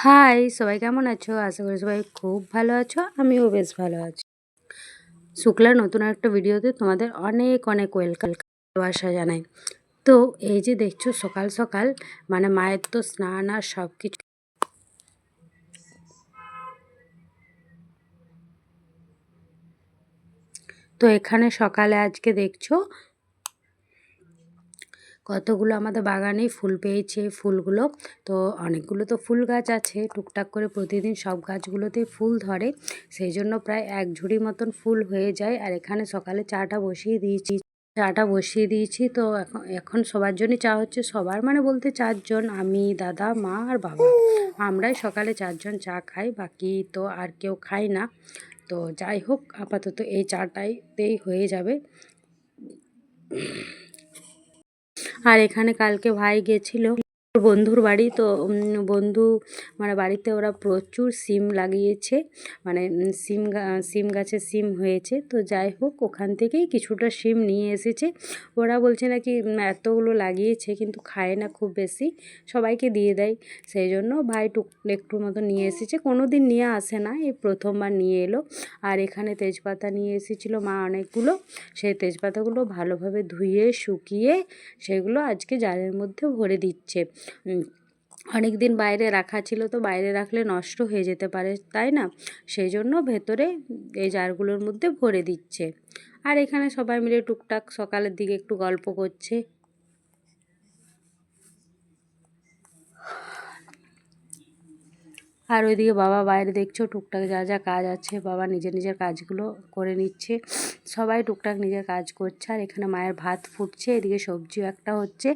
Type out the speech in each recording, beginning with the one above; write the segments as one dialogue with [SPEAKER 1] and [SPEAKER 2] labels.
[SPEAKER 1] High, সবাই কেমন আছো? আশা করি সবাই খুব ভালো আছো। আমিও বেশ ভালো আছি। শুক্লার নতুন একটা ভিডিওতে তোমাদের অনেক অনেক ওয়েলকাম, ভালোবাসা জানাই। তো এই যে দেখছো সকাল সকাল মানে মায়ের তো স্নান আর সব কিছু। তো এখানে সকালে আজকে দেখছো কতগুলো আমাদের বাগানে ফুল পেয়েছে। ফুলগুলো তো অনেকগুলো তো ফুল গাছ আছে, টুকটাক করে প্রতিদিন সব গাছগুলোতেই ফুল ধরে, সেই জন্য প্রায় এক ঝুড়ি মতন ফুল হয়ে যায়। আর এখানে সকালে চাটা বসিয়ে দিয়েছি। তো এখন এখন সবার জন্যই চা হচ্ছে। সবার মানে বলতে 4 জন, আমি, দাদা, মা আর বাবা, আমরাই সকালে 4 জন চা খাই, বাকি তো আর কেউ খাই না। তো যাই হোক, আপাতত এই চাটাইতেই হয়ে যাবে। আর এখানে কালকে ভাই গেছিল বন্ধুর বাড়ি। তো বন্ধু মানে বাড়িতে ওরা প্রচুর সিম লাগিয়েছে, মানে সিম গাছে সিম হয়েছে। তো যাই হোক, ওখান থেকেই কিছুটা সিম নিয়ে এসেছে। ওরা বলছে নাকি এতগুলো লাগিয়েছে কিন্তু খায় না খুব বেশি, সবাইকে দিয়ে দেয়। সেই জন্য ভাই একটু মতো নিয়ে এসেছে, কোনো দিন নিয়ে আসে না, এই প্রথমবার নিয়ে এলো। আর এখানে তেজপাতা নিয়ে এসেছিলো মা অনেকগুলো। সেই তেজপাতাগুলো ভালোভাবে ধুয়ে শুকিয়ে সেগুলো আজকে জারের মধ্যে ভরে দিচ্ছে। অনেক দিন বাইরে রাখা ছিল, তো বাইরে রাখলে নষ্ট হয়ে যেতে পারে, তাই না? সেই জন্য ভেতরে এই জারগুলোর মধ্যে ভরে দিচ্ছে। আর এখানে সবাই মিলে টুকটাক সকালের দিকে একটু গল্প করছে। আর ওইদিকে বাবা বাইরে দেখছো টুকটাক যা যা কাজ আছে, বাবা নিজের কাজগুলো করে নিচ্ছে। সবাই টুকটাক নিজের কাজ করছে। আর এখানে মায়ের ভাত ফুটছে, এদিকে সবজিও একটা হচ্ছে।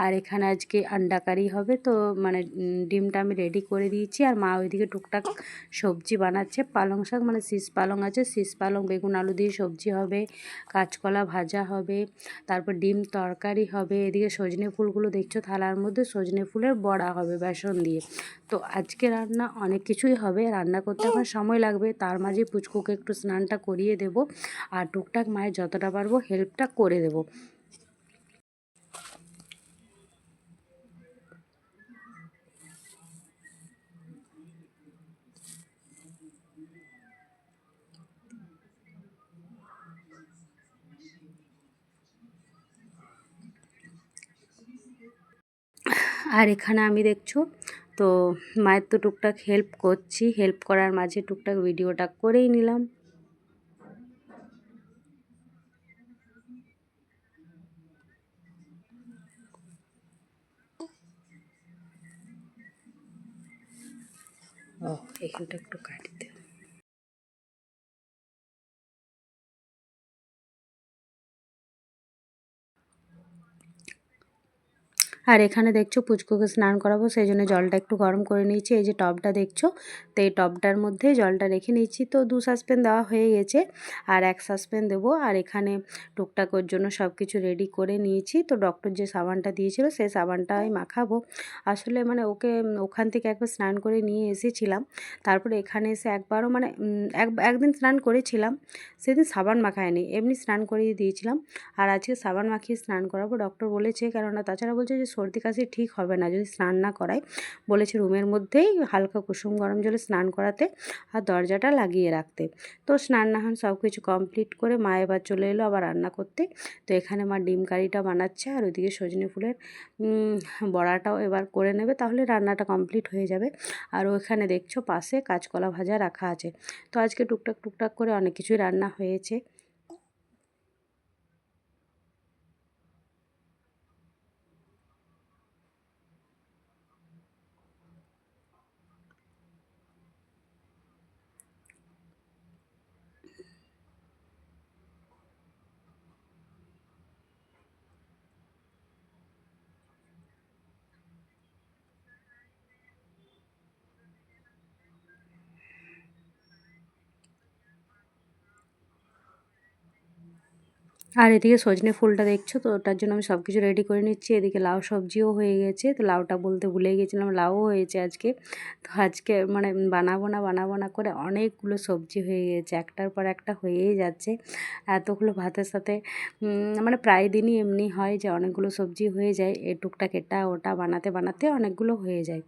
[SPEAKER 1] আর এখানে আজকে আন্ডা কারি হবে, তো মানে ডিমটা আমি রেডি করে দিয়েছি। আর মা ওইদিকে টুকটাক সবজি বানাচ্ছে। পালং শাক মানে শীষ পালং আছে, শীষ পালং বেগুন আলু দিয়ে সবজি হবে, কাঁচকলা ভাজা হবে, তারপর ডিম তরকারি হবে। এদিকে সজনে ফুলগুলো দেখছো থালার মধ্যে, সজনে ফুলের বড়া হবে বেসন দিয়ে। তো আজকে রান্না অনেক কিছুই হবে, রান্না করতে আমার সময় লাগবে, তার মাঝে পুচকুকে একটু স্নানটা করিয়ে দেব আর টুকটাক মায়ের যতটা পারবো হেল্পটা করে দেব। আর এখানে আমি দেখছো তো মায়ের তো টুকটাক হেল্প করছি, হেল্প করার মাঝে টুকটাক ভিডিওটা করেই নিলাম। ও, এখানটা একটু কাটি দে। আর এখানে দেখছো পুচকুকে স্নান করাবো, সেই জন্য জলটা একটু গরম করে নিয়েছি। এই যে টবটা দেখছো, তো এই টবটার মধ্যে জলটা রেখে নিয়েছি। তো 2 সসপ্যান দেওয়া হয়ে গেছে, আর 1 সসপ্যান দেবো। আর এখানে টুকটাক ওর জন্য সব কিছু রেডি করে নিয়েছি। তো ডক্টর যে সাবানটা দিয়েছিল সেই সাবানটাই মাখাবো। আসলে মানে ওকে ওখান থেকে একবার স্নান করে নিয়ে এসেছিলাম, তারপরে এখানে এসে একবারও মানে একদিন স্নান করেছিলাম, সেদিন সাবান মাখায়নি, এমনি স্নান করিয়ে দিয়েছিলাম। আর আজকে সাবান মাখিয়ে স্নান করাবো, ডক্টর বলেছে। কেননা তাছাড়া বলছে যে সর্দি কাশি ঠিক হবে না যদি স্নান না করায়। বলেছে রুমের মধ্যেই হালকা কুসুম গরম জলে স্নান করাতে আর দরজাটা লাগিয়ে রাখতে। তো স্নান নাহান সব কিছু কমপ্লিট করে মা এবার চলে এলো আবার রান্না করতে। তো এখানে মা ডিম কারিটা বানাচ্ছে, আর ওইদিকে সজনে ফুলের বড়াটাও এবার করে নেবে, তাহলে রান্নাটা কমপ্লিট হয়ে যাবে। আর ওইখানে দেখছো পাশে কাঁচকলা ভাজা রাখা আছে। তো আজকে টুকটাক টুকটাক করে অনেক কিছুই রান্না হয়েছে। আর এদিকে সজনে ফুলটা দেখছো, তো ওটার জন্য আমি সব কিছু রেডি করে নিচ্ছি। এদিকে লাউ সবজিও হয়ে গেছে, তো লাউটা বলতে ভুলে গেছিলাম, লাউও হয়েছে আজকে। তো আজকে মানে বানাবো না করে অনেকগুলো সবজি হয়ে গেছে, একটার পর একটা হয়েই যাচ্ছে। এতগুলো ভাতের সাথে মানে প্রায় দিনই এমনি হয় যে অনেকগুলো সবজি হয়ে যায়, এই টুকটাক এটা ওটা বানাতে বানাতে অনেকগুলো হয়ে যায়।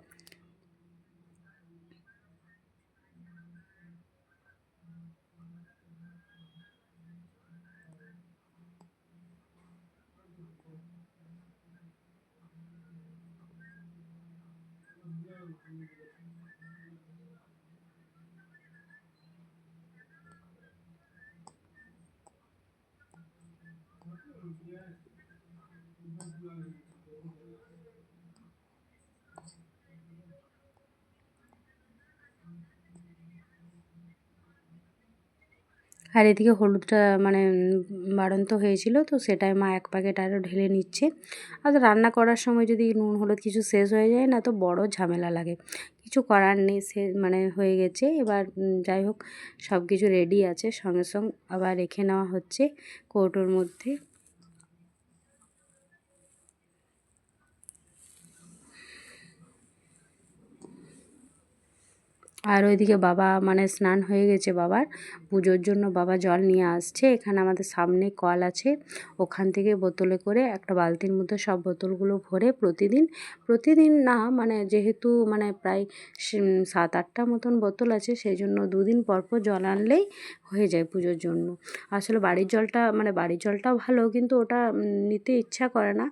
[SPEAKER 1] আর এদিকে হলুদটা মানে বাড়ন্ত হয়েছিল, তো সেটাই মা এক প্যাকেট আরও ঢেলে নিচ্ছে। আর রান্না করার সময় যদি নুন হলুদ কিছু শেষ হয়ে যায় না, তো বড় ঝামেলা লাগে। কিছু করার নেই, সে মানে হয়ে গেছে। এবার যাই হোক, সব কিছু রেডি আছে, সঙ্গে সঙ্গে আবার রেখে নেওয়া হচ্ছে কৌটোর মধ্যে। আর ওইদিকে বাবা মানে স্নান হয়ে গেছে বাবার, পুজোর জন্য বাবা জল নিয়ে আসছে। এখানে আমাদের সামনে কল আছে, ওখান থেকে বোতলে করে একটা বালতির মধ্যে সব বোতলগুলো ভরে প্রতিদিন না, মানে যেহেতু মানে প্রায় 7-8টা মতন বোতল আছে, সেই জন্য দুদিন পর পর জল আনলেই হয়ে যায় পুজোর জন্য। আসলে বাড়ির জলটা মানে বাড়ির জলটাও ভালো, কিন্তু ওটা নিতে ইচ্ছা করে না।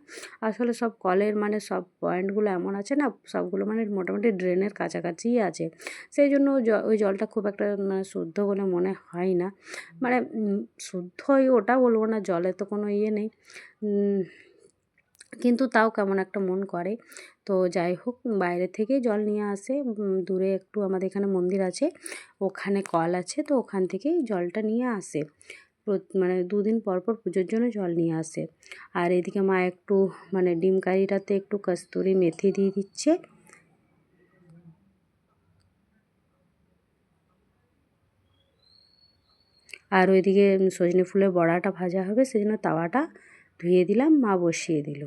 [SPEAKER 1] আসলে সব কলের মানে সব পয়েন্টগুলো এমন আছে না, সবগুলো মানে মোটামুটি ড্রেনের কাছাকাছিই আছে। সেই জন্য ওই জলটা খুব একটা মানে শুদ্ধ বলে মনে হয় না। মানে শুদ্ধই ওটা বলবো না, জলে তো কোনো ইয়ে নেই। কিন্তু তাও কেমন একটা মন করে। তো যাই হোক, বাইরে থেকেই জল নিয়ে আসে। দূরে একটু আমাদের এখানে মন্দির আছে, ওখানে কল আছে, তো ওখান থেকেই জলটা নিয়ে আসে। মানে দুদিন পর পর পুজোর জন্য জল নিয়ে আসে। আর এদিকে মা একটু মানে ডিম কারিটাতে একটু কস্তুরি মেথি দিয়ে দিচ্ছে। আর ওইদিকে সজনে ফুলের বড়াটা ভাজা হবে, সেজন্য তাওয়াটা ধুয়ে দিলাম, মা বসিয়ে দিল।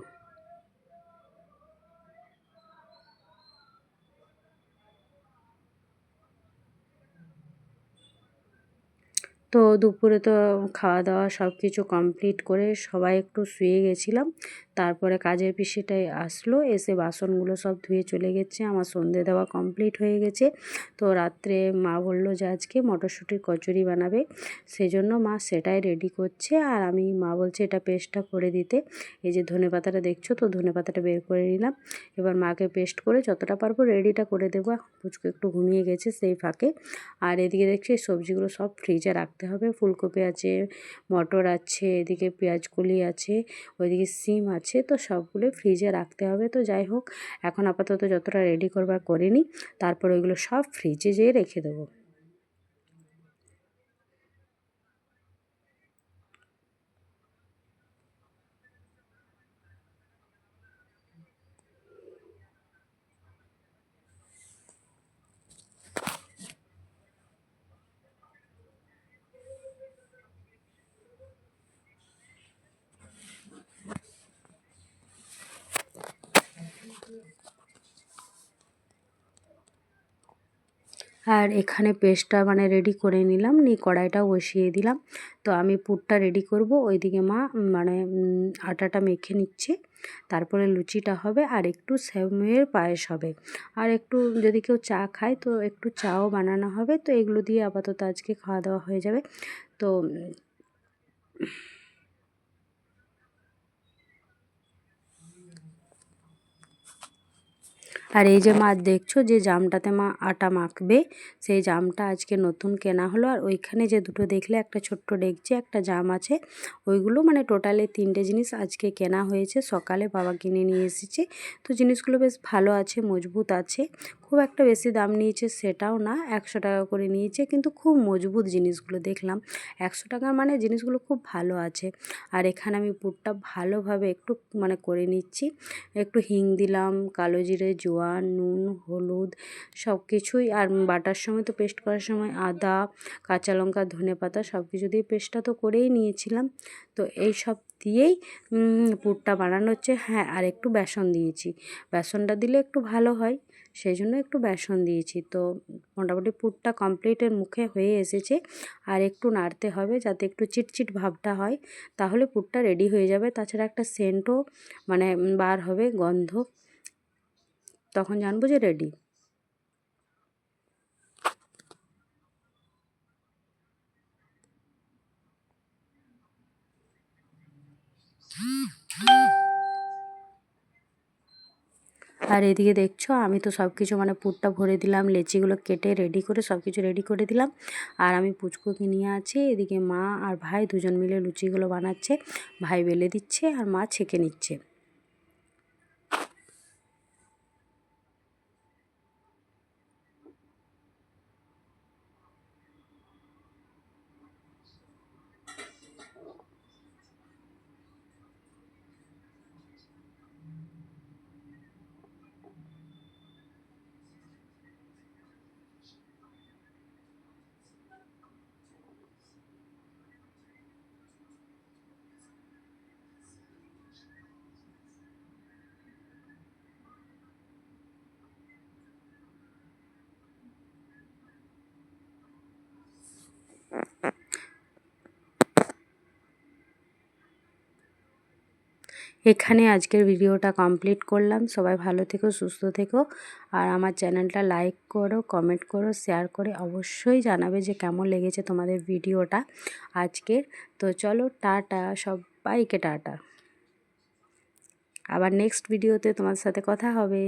[SPEAKER 1] তো দুপুরে তো খাওয়া দাওয়া সব কিছু কমপ্লিট করে সবাই একটু শুয়ে গেছিলাম। তারপরে কাজের পিসিটাই আসলো, এসে বাসনগুলো সব ধুয়ে চলে গেছে। আমার সন্ধে দেওয়া কমপ্লিট হয়ে গেছে। তো রাত্রে মা বললো যে আজকে মটরশুঁটির কচুরি বানাবে, সেজন্য মা সেটাই রেডি করছে। আর আমি মা বলছে এটা পেস্টটা করে দিতে। এই যে ধনেপাতাটা দেখছো, তো ধনেপাতাটা বের করে নিলাম। এবার মাকে পেস্ট করে যতটা পারবো রেডিটা করে দেবো। পুচকু একটু ঘুমিয়ে গেছে সেই ফাঁকে। আর এদিকে দেখছি সবজিগুলো সব ফ্রিজে রাখতে হবে। ফুলকপি আছে, মটর আছে, এদিকে পেঁয়াজকলি আছে, ওইদিকে সিম আছে, তো সবগুলো ফ্রিজে রাখতে হবে। তো যাই হোক, এখন আপাতত যতটা রেডি করবার করে নিই, তারপর ওইগুলো সব ফ্রিজে যেয়ে রেখে দেবো। আর এখানে পেস্টটা মানে রেডি করে নিলাম, নিয়ে কড়াইটাও বসিয়ে দিলাম। তো আমি পুরটা রেডি করব, ওইদিকে মা মানে আটাটা মেখে নিচ্ছে। তারপরে লুচিটা হবে, আর একটু সেমাইয়ের পায়েস হবে। আর একটু যদি কেউ চা খায়, তো একটু চাও বানানো হবে। তো এগুলো দিয়ে আপাতত আজকে খাওয়া দাওয়া হয়ে যাবে। তো আর এই যে মা দেখছো যে জামটাতে মা আটা মাখবে, সেই জামটা আজকে নতুন কেনা হলো। আর ওইখানে যে দুটো দেখলে, একটা ছোট্ট ডেকচি, একটা জাম আছে, ওইগুলো মানে টোটালি 3টে জিনিস আজকে কেনা হয়েছে। সকালে বাবা কিনে নিয়ে এসেছে। তো জিনিসগুলো বেশ ভালো আছে, মজবুত আছে। খুব একটা বেশি দাম নিয়েছে সেটাও না, 100 টাকা করে নিয়েছে, কিন্তু খুব মজবুত জিনিসগুলো দেখলাম। 100 টাকার মানে জিনিসগুলো খুব ভালো আছে। আর এখানে আমি পুরটা ভালোভাবে একটু মানে করে নিচ্ছি। একটু হিং দিলাম, কালো জিরে, জোয়ান, নুন, হলুদ সব কিছুই। আর বাটার সময় তো পেস্ট করার সময় আদা, কাঁচা লঙ্কা, ধনেপাতা সব কিছু দিয়ে পেস্টটা তো করেই নিয়েছিলাম। তো এই সব দিয়েই পুরটা বানানো হচ্ছে। হ্যাঁ, আর একটু বেসন দিয়েছি, বেসনটা দিলে একটু ভালো হয়, সেই জন্য একটু বেসন দিয়েছি। তো মোটামুটি পুরটা কমপ্লিটের মুখে হয়ে এসেছে। আর একটু নাড়তে হবে যাতে একটু চিটচিট ভাবটা হয়, তাহলে পুরটা রেডি হয়ে যাবে। তাছাড়া একটা সেন্টও মানে বার হবে, গন্ধ, তখন জানবো যে রেডি। আর এদিকে দেখছো আমি তো সব কিছু মানে পুরটা ভরে দিলাম, লেচিগুলো কেটে রেডি করে সব কিছু রেডি করে দিলাম। আর আমি পুচকুকে নিয়ে আছি, এদিকে মা আর ভাই দুজন মিলে লুচিগুলো বানাচ্ছে। ভাই বেলে দিচ্ছে আর মা ছেঁকে নিচ্ছে। এখানে আজকের ভিডিওটা কমপ্লিট করলাম। সবাই ভালো থেকো, সুস্থ থেকো, আর আমার চ্যানেলটা লাইক করো, কমেন্ট করো, শেয়ার করে অবশ্যই জানাবে যে কেমন লেগেছে তোমাদের ভিডিওটা আজকের। তো চলো টাটা, সবাইকে টাটা। আবার নেক্সট ভিডিওতে তোমার সাথে কথা হবে।